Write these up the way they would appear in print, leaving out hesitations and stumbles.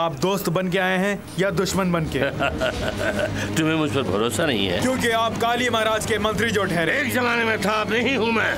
आप दोस्त बन के आए हैं या दुश्मन बन के? तुम्हें मुझ पर भरोसा नहीं है? क्योंकि आप काली महाराज के मंत्री जो ठहरे। एक जमाने में था, अब नहीं हूँ मैं।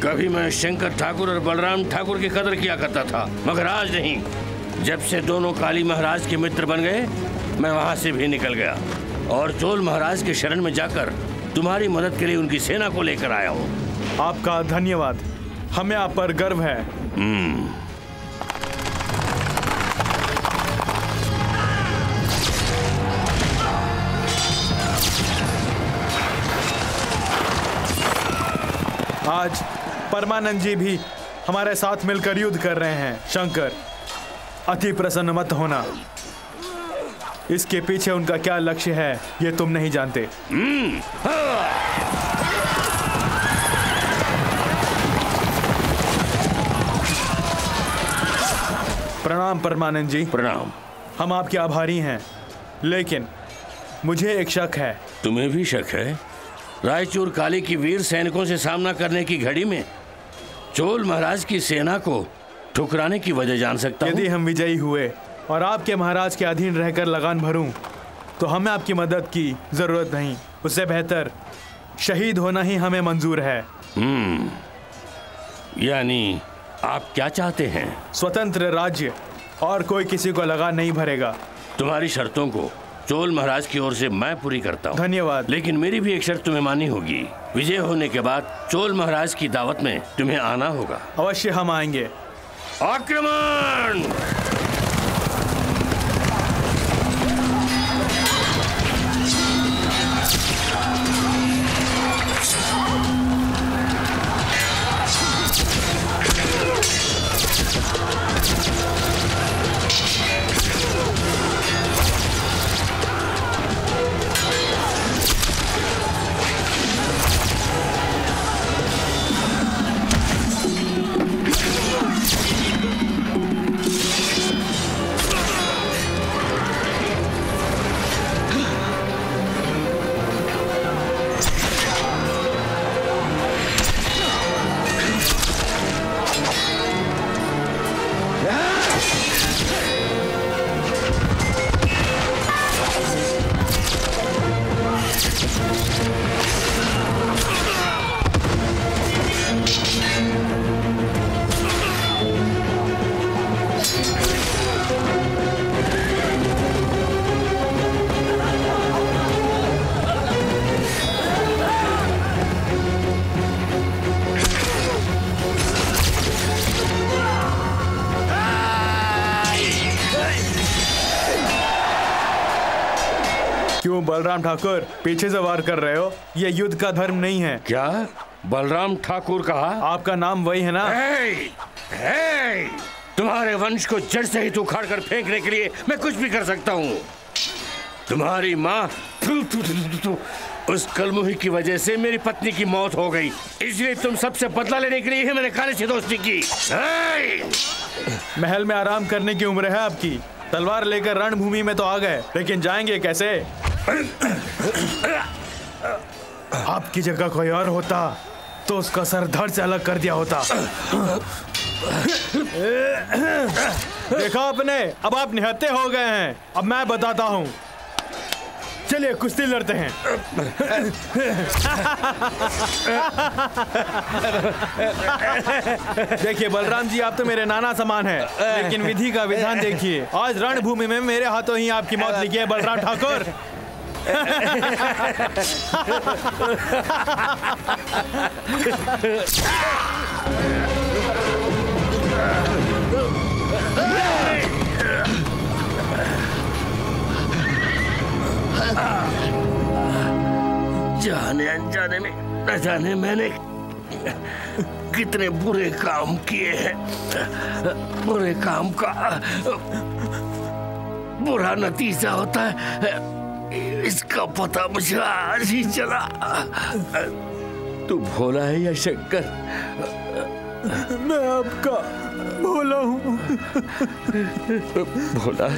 कभी मैं शंकर ठाकुर और बलराम ठाकुर की कदर किया करता था, मगर आज नहीं। जब से दोनों काली महाराज के मित्र बन गए, मैं वहाँ से भी निकल गया और चोल महाराज के शरण में जाकर तुम्हारी मदद के लिए उनकी सेना को लेकर आया हूँ। आपका धन्यवाद, हमें आप पर गर्व है। आज परमानंद जी भी हमारे साथ मिलकर युद्ध कर रहे हैं। शंकर, अति प्रसन्न मत होना। इसके पीछे उनका क्या लक्ष्य है ये तुम नहीं जानते। प्रणाम परमानंद जी। प्रणाम। हम आपके आभारी हैं, लेकिन मुझे एक शक है। तुम्हें भी शक है? रायचूर काली की वीर सैनिकों से सामना करने की घड़ी में चोल महाराज की सेना को ठुकराने की वजह जान सकता हूँ? यदि हम विजयी हुए और आपके महाराज के अधीन रहकर लगान भरूं, तो हमें आपकी मदद की जरूरत नहीं। उससे बेहतर शहीद होना ही हमें मंजूर है। यानी आप क्या चाहते हैं? स्वतंत्र राज्य, और कोई किसी को लगान नहीं भरेगा। तुम्हारी शर्तों को चोल महाराज की ओर से मैं पूरी करता हूँ। धन्यवाद। लेकिन मेरी भी एक शर्त तुम्हें माननी होगी। विजय होने के बाद चोल महाराज की दावत में तुम्हें आना होगा। अवश्य हम आएंगे। आक्रमण! क्यों बलराम ठाकुर पीछे से वार कर रहे हो? ये युद्ध का धर्म नहीं है। क्या बलराम ठाकुर कहा? आपका नाम वही है ना? तुम्हारे वंश को जड़ से ही उखाड़ कर फेंकने के लिए मैं कुछ भी कर सकता हूँ। तुम्हारी माँ उस कलमुही की वजह से मेरी पत्नी की मौत हो गई, इसलिए तुम सबसे बदला लेने के लिए ही मैंने काली से दोस्ती की। महल में आराम करने की उम्र है आपकी। तलवार लेकर रणभूमि में तो आ गए, लेकिन जाएंगे कैसे? आपकी जगह कोई और होता तो उसका सर धड़ से अलग कर दिया होता। देखा आपने, अब आप निहत्थे हो गए हैं। अब मैं बताता हूँ, चलिए कुश्ती लड़ते हैं। देखिए बलराम जी, आप तो मेरे नाना समान हैं, लेकिन विधि का विधान देखिए। आज रणभूमि में मेरे हाथों ही आपकी मौत लिखी है बलराम ठाकुर। जाने अनजाने में न जाने मैंने कितने बुरे काम किए हैं। बुरे काम का बुरा नतीजा होता है, इसका पता मुझे आज ही चला। तू भोला है या शंकर? मैं आपका भोला हूँ। भोला,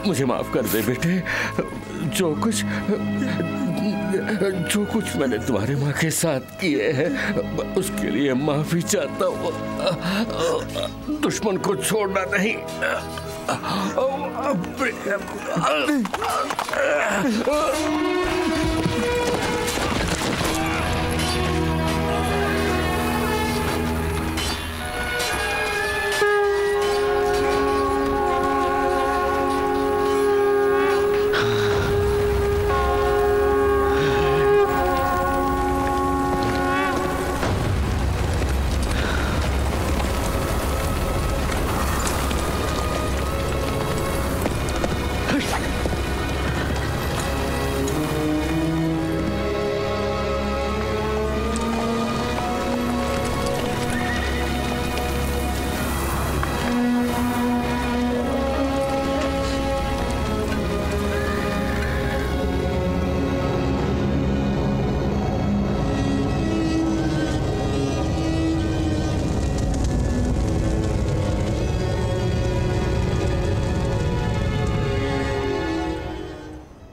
मुझे माफ कर दे बेटे। जो कुछ मैंने तुम्हारे माँ के साथ किए हैं उसके लिए माफी चाहता हूँ। दुश्मन को छोड़ना नहीं।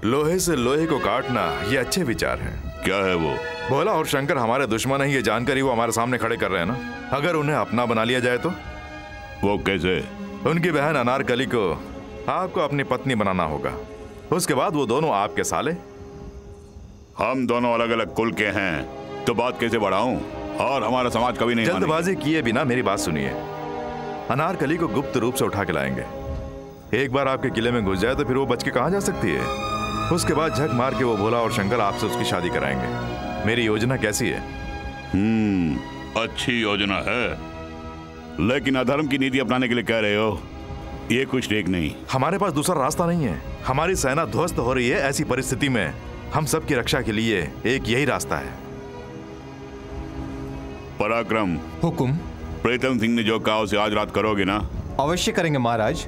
लोहे से लोहे को काटना ये अच्छे विचार हैं। क्या है वो? भोला और शंकर हमारे दुश्मन है, ये जानकर ही वो हमारे सामने खड़े कर रहे हैं ना। अगर उन्हें अपना बना लिया जाए तो? वो कैसे? उनकी बहन अनारकली को आपको अपनी पत्नी बनाना होगा, उसके बाद वो दोनों आपके साले। हम दोनों अलग अलग कुल के हैं तो बात कैसे बढ़ाऊं? और हमारा समाज कभी नहीं जल्दबाजी किए बिना मेरी बात सुनिए। अनारकली को गुप्त रूप से उठा के लाएंगे। एक बार आपके किले में घुस जाए तो फिर वो बच के कहाँ जा सकती है। उसके बाद झक मार के वो भोला और शंकर आपसे उसकी शादी कराएंगे। मेरी योजना कैसी है? अच्छी योजना है, लेकिन अधर्म की नीति अपनाने के लिए कह रहे हो, ये कुछ ठीक नहीं। हमारे पास दूसरा रास्ता नहीं है। हमारी सेना ध्वस्त हो रही है। ऐसी परिस्थिति में हम सबकी रक्षा के लिए एक यही रास्ता है। पराक्रम। हुकुम। प्रीतम सिंह ने जो कहा उसे आज रात करोगे ना? अवश्य करेंगे महाराज।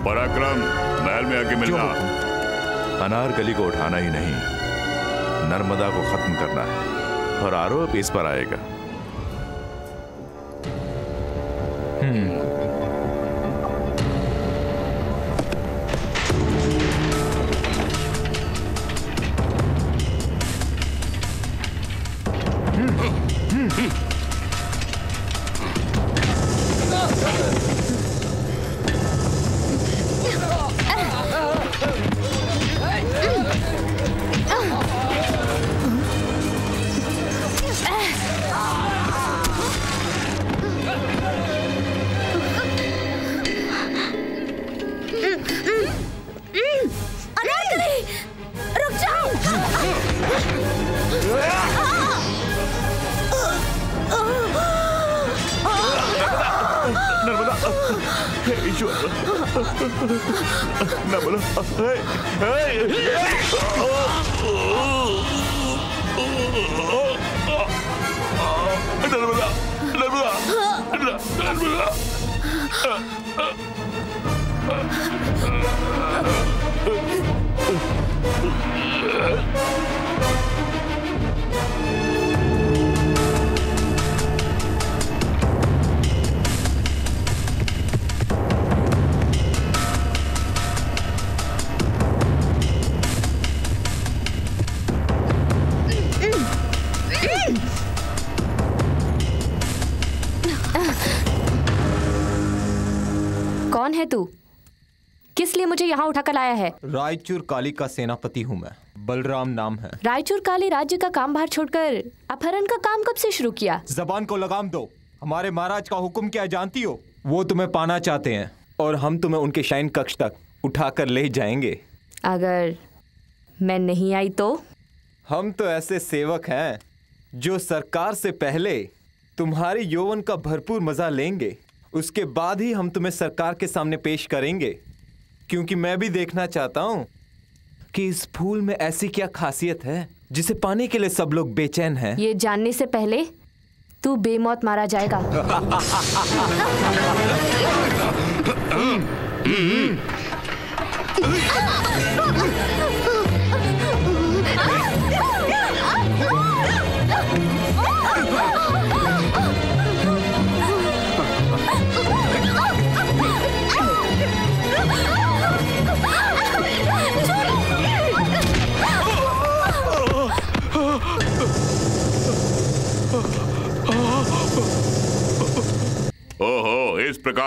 पराक्रम, महल में आके मिलना। अनारकली को उठाना ही नहीं, नर्मदा को खत्म करना है और आरोप इस पर आएगा। कौन है तू? किस लिए मुझे यहाँ उठाकर लाया है? रायचूर काली का सेनापति हूँ मैं, बलराम नाम है। रायचूर काली राज्य का काम भार छोड़कर अपहरण का काम कब से शुरू किया? जबान को लगाम दो। हमारे महाराज का हुक्म क्या जानती हो? वो तुम्हें पाना चाहते हैं और हम तुम्हें उनके शयन कक्ष तक उठाकर ले जाएंगे। अगर मैं नहीं आई तो? हम तो ऐसे सेवक हैं जो सरकार से पहले तुम्हारे यौवन का भरपूर मजा लेंगे, उसके बाद ही हम तुम्हें सरकार के सामने पेश करेंगे, क्योंकि मैं भी देखना चाहता हूँ कि इस फूल में ऐसी क्या खासियत है जिसे पाने के लिए सब लोग बेचैन हैं। ये जानने से पहले तू बेमौत मारा जाएगा।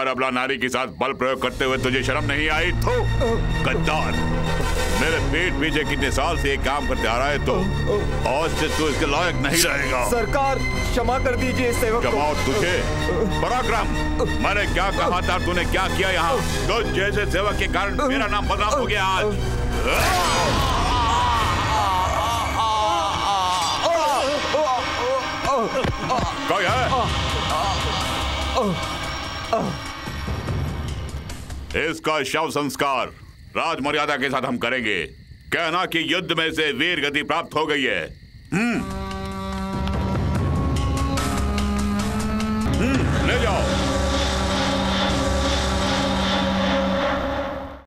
और अबला नारी के साथ बल प्रयोग करते हुए तुझे शर्म नहीं आई? तो गद्दार, मेरे पीठ पीछे कितने साल से ये काम करते आ रहा है, तो आज से तू इसके लायक नहीं रहेगा। सरकार क्षमा कर दीजिए सेवक को। क्षमा तुझे? पराक्रम, मैंने क्या कहा था, तूने क्या किया यहाँ? तो जैसे सेवक के कारण मेरा नाम बदनाम हो गया आज। कोई है? इसका शव संस्कार राज मर्यादा के साथ हम करेंगे। कहना कि युद्ध में से वीर गति प्राप्त हो गई है।